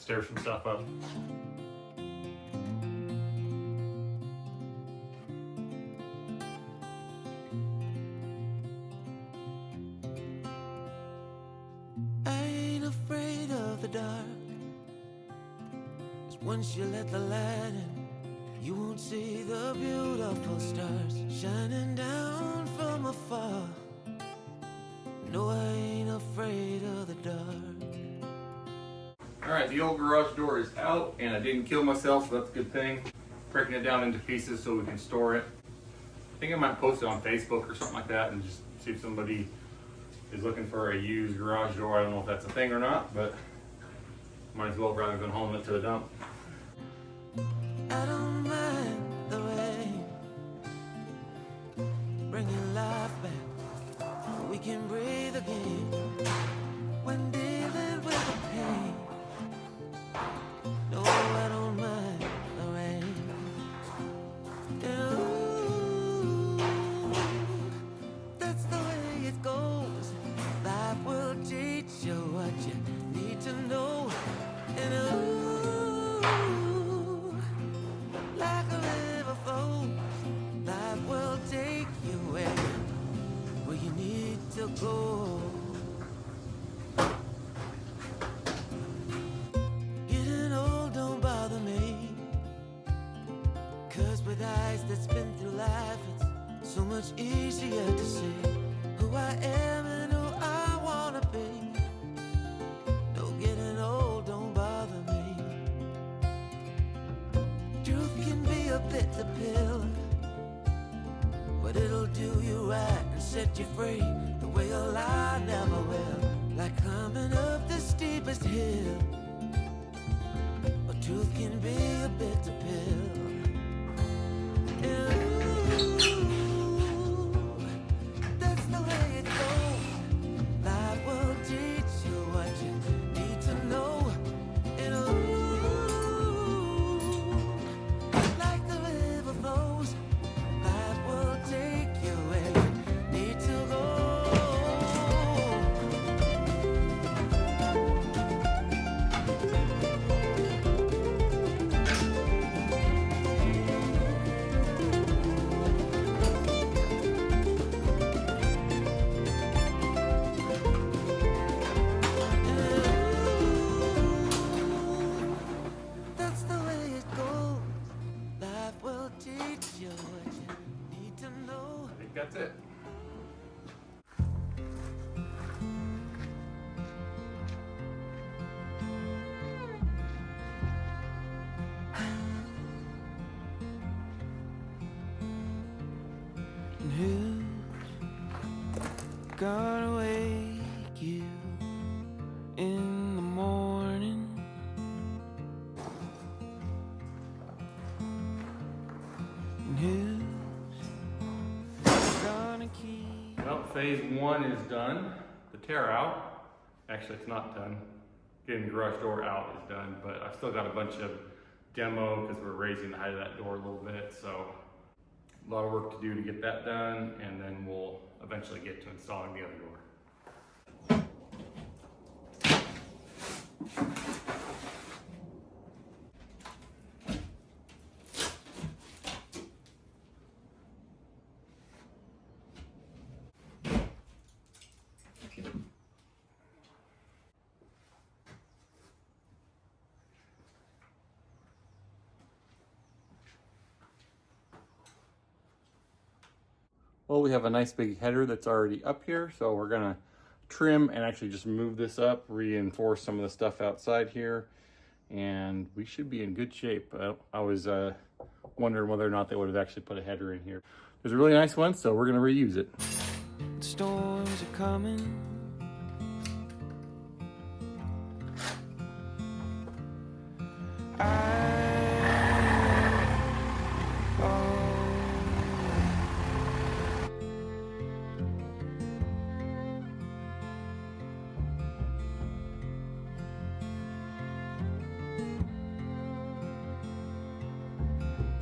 stir some stuff up. I ain't afraid of the dark, 'cause once you let the light in, you won't see the beautiful stars shining down from afar. No, I ain't afraid of the dark. Alright, the old garage door is out and I didn't kill myself, so that's a good thing. Breaking it down into pieces so we can store it. I think I might post it on Facebook or something like that and just see if somebody is looking for a used garage door. I don't know if that's a thing or not, but might as well rather than hauling it to the dump. I don't mind the rain, bringing life back. We can breathe again when dealing with the pain. No, I don't mind the rain. Ooh, that's the way it goes. Life will teach you what you need to know. And ooh, like a river flows, life will take you where you need to go. Getting old don't bother me, 'cause with eyes that's been through life, it's so much easier to see who I am and who I wanna be. No, getting old don't bother me. Truth can be a bitter pill, but it'll do you right and set you free the way a lie never will. Like climbing up the steepest hill, but truth can be a bitter pill. Ooh, that's the way it goes. Life will teach you what you need to know. And ooh, like the river flows, life will take you where you need to go. That's the way it goes. Life will teach you what you need to know. I think that's it. And who's gonna wake you in the morning? And who's gonna keep? Well, phase one is done. The tear out. Actually, it's not done. Getting the garage door out is done, but I've still got a bunch of demo because we're raising the height of that door a little bit. So a lot of work to do to get that done, and then we'll eventually get to installing the other door. Well, we have a nice big header that's already up here, so we're gonna trim and actually just move this up, reinforce some of the stuff outside here, and we should be in good shape. I was wondering whether or not they would have actually put a header in here. There's a really nice one, so we're gonna reuse it. Storms are coming.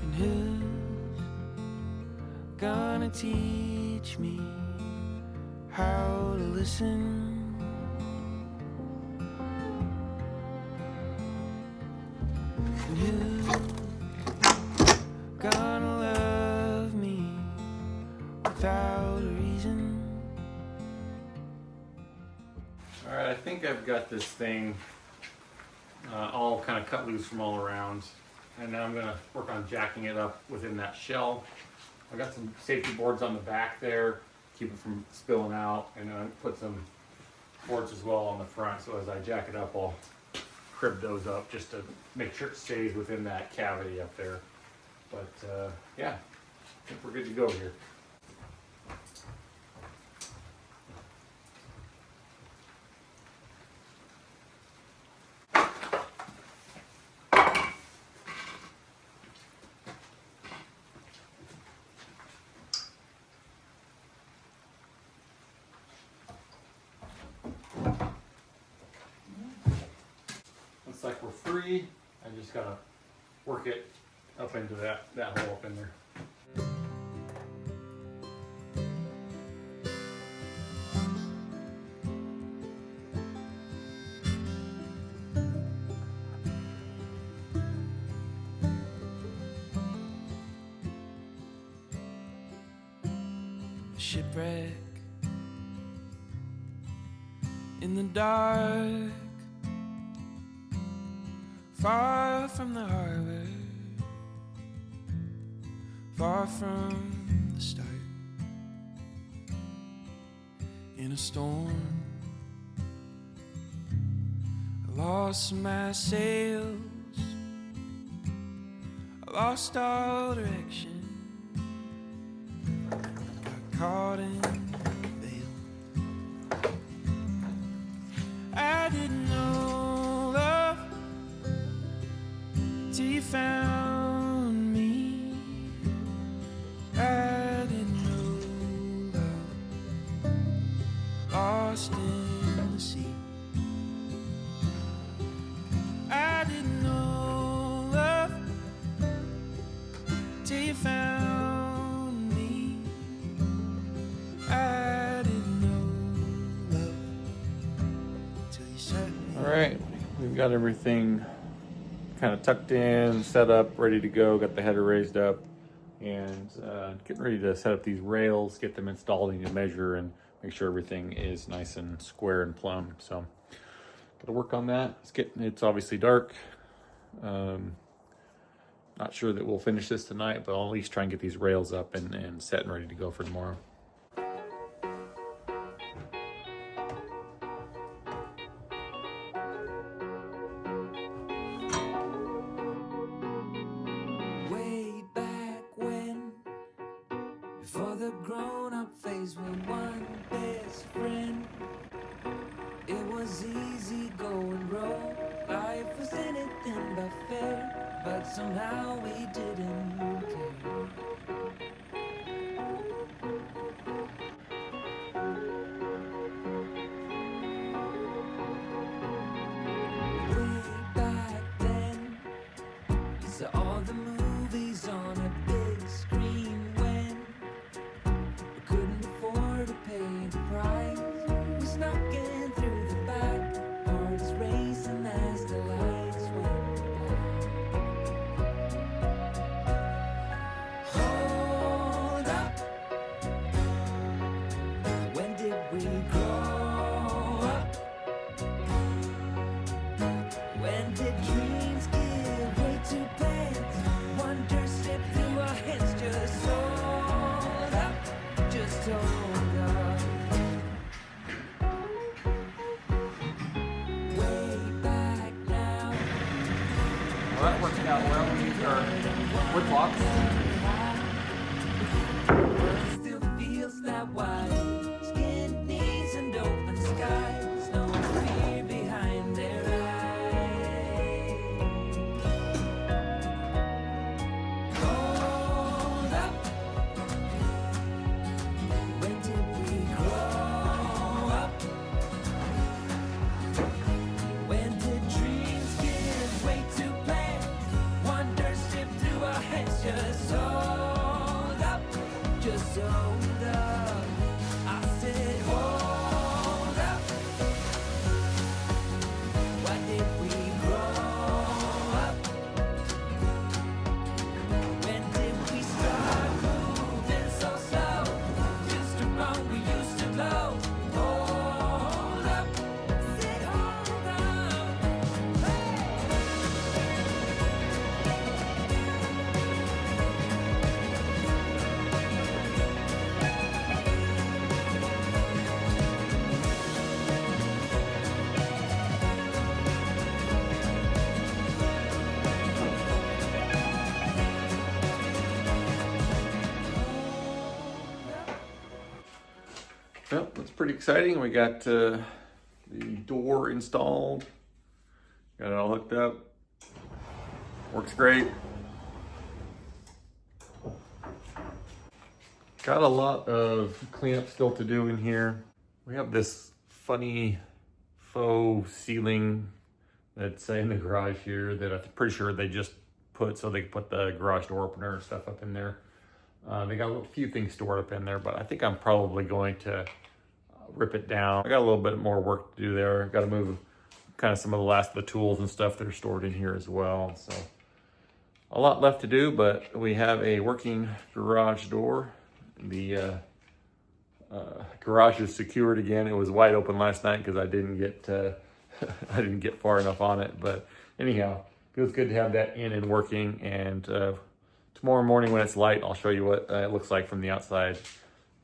And who's gonna teach me how to listen? And who gonna love me without a reason? All right, I think I've got this thing all kind of cut loose from all around. And now I'm gonna work on jacking it up within that shell. I've got some safety boards on the back there, keep it from spilling out, and I put some boards as well on the front, so as I jack it up, I'll crib those up just to make sure it stays within that cavity up there. But yeah, I think we're good to go here. Looks like we're free. I just gotta work it up into that hole up in there. Shipwreck in the dark, far from the harbor, far from the start. In a storm, I lost my sails, I lost all direction, got caught in the veil. I didn't know love till you found me. I didn't know love, lost in the sea. I didn't know love till you found me. I didn't know love till you set me. All right, we've got everything kind of tucked in, set up, ready to go. Got the header raised up, and getting ready to set up these rails, get them installed. I need to measure and make sure everything is nice and square and plumb. So, gotta work on that. It's obviously dark. Not sure that we'll finish this tonight, but I'll at least try and get these rails up and set and ready to go for tomorrow. Way back when, before the grown-up phase, we one best friend. It was easy going roll. Life was anything but fair, but somehow we didn't care. Way back then, you saw all the movies on a big screen when we couldn't afford to pay the price. We snuck in through the back, hearts racing as the lights went by. Hold up, when did we grow up? When did dreams give way to plans? Wonder slip through our hands. Just hold up, just hold up. Way back now. Well, that worked out well. These are wood blocks. World still feels that wide. Skin, knees, and open skies. No fear behind their eyes. Hold up. When did we grow up? When did dreams give way to plans? Wonder slip through our hands. Just That's pretty exciting. We got the door installed. Got it all hooked up. Works great. Got a lot of cleanup still to do in here. We have this funny faux ceiling that's in the garage here that I'm pretty sure they just put so they could put the garage door opener and stuff up in there. They got a few things stored up in there, but I think I'm probably going to rip it down. I got a little bit more work to do there. Got to move kind of some of the last of the tools and stuff that are stored in here as well. So a lot left to do, but we have a working garage door. The garage is secured again. It was wide open last night because I didn't get I didn't get far enough on it. But anyhow, feels good to have that in and working. And tomorrow morning when it's light, I'll show you what it looks like from the outside,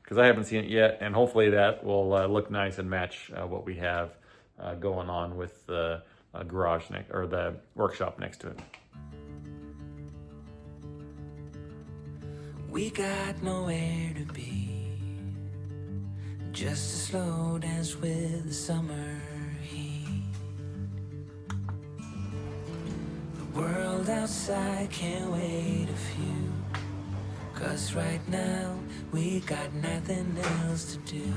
because I haven't seen it yet. And hopefully that will look nice and match what we have going on with the garage or the workshop next to it. We got nowhere to be, just a slow dance with the summer heat. The world outside can't wait a few, 'cause right now we got nothing else to do.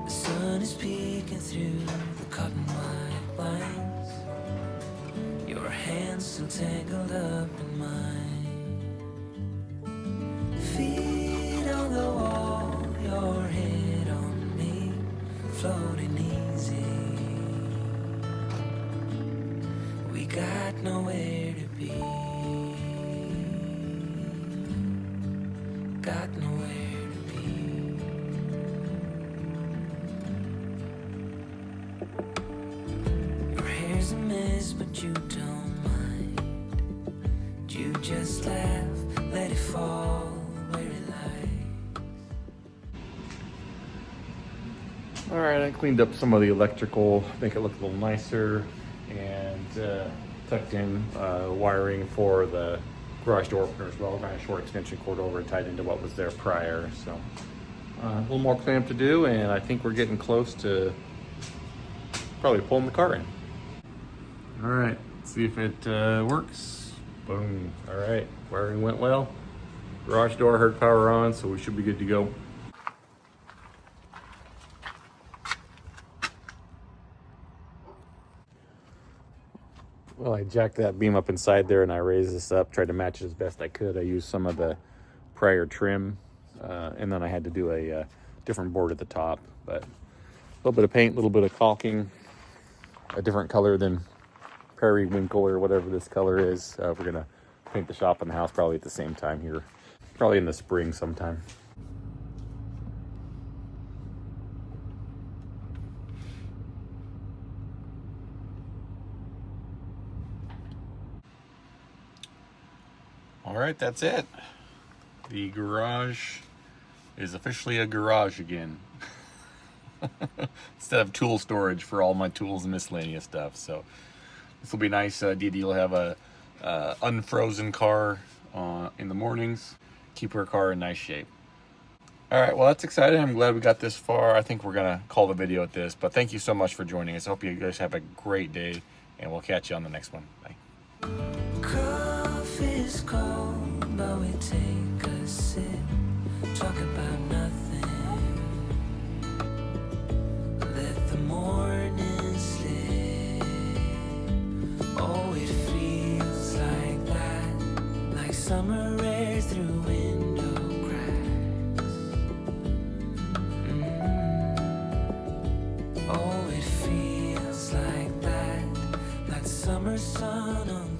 The sun is peeking through the cotton white blinds, your hands still tangled up in mine. Feet on the wall, your head on me, floating easy. We got nowhere to be, got nowhere to be. Your hair's a mess, but you don't mind. You just laugh, let it fall where it lies. All right, I cleaned up some of the electrical, make it look a little nicer, and tucked in wiring for the garage door opener as well. Ran a short extension cord over and tied into what was there prior. So a little more cleanup to do, and I think we're getting close to probably pulling the car in. All right, let's see if it works. Boom. All right, wiring went well. Garage door heard power on, so we should be good to go. Well, I jacked that beam up inside there and I raised this up, tried to match it as best I could. I used some of the prior trim, and then I had to do a different board at the top. But a little bit of paint, a little bit of caulking, a different color than periwinkle or whatever this color is. We're gonna paint the shop and the house probably at the same time here, probably in the spring sometime. All right, that's it. The garage is officially a garage again. Instead of tool storage for all my tools and miscellaneous stuff. So this will be nice. Dee Dee will have a unfrozen car in the mornings. Keep her car in nice shape. All right, well, that's exciting. I'm glad we got this far. I think we're gonna call the video at this, but thank you so much for joining us. I hope you guys have a great day, and we'll catch you on the next one. Bye. Coffee's cold, but we take a sip, talk about nothing. Let the morning slip. Oh, it feels like that, like summer air through window cracks. Oh, it feels like that, like summer sun on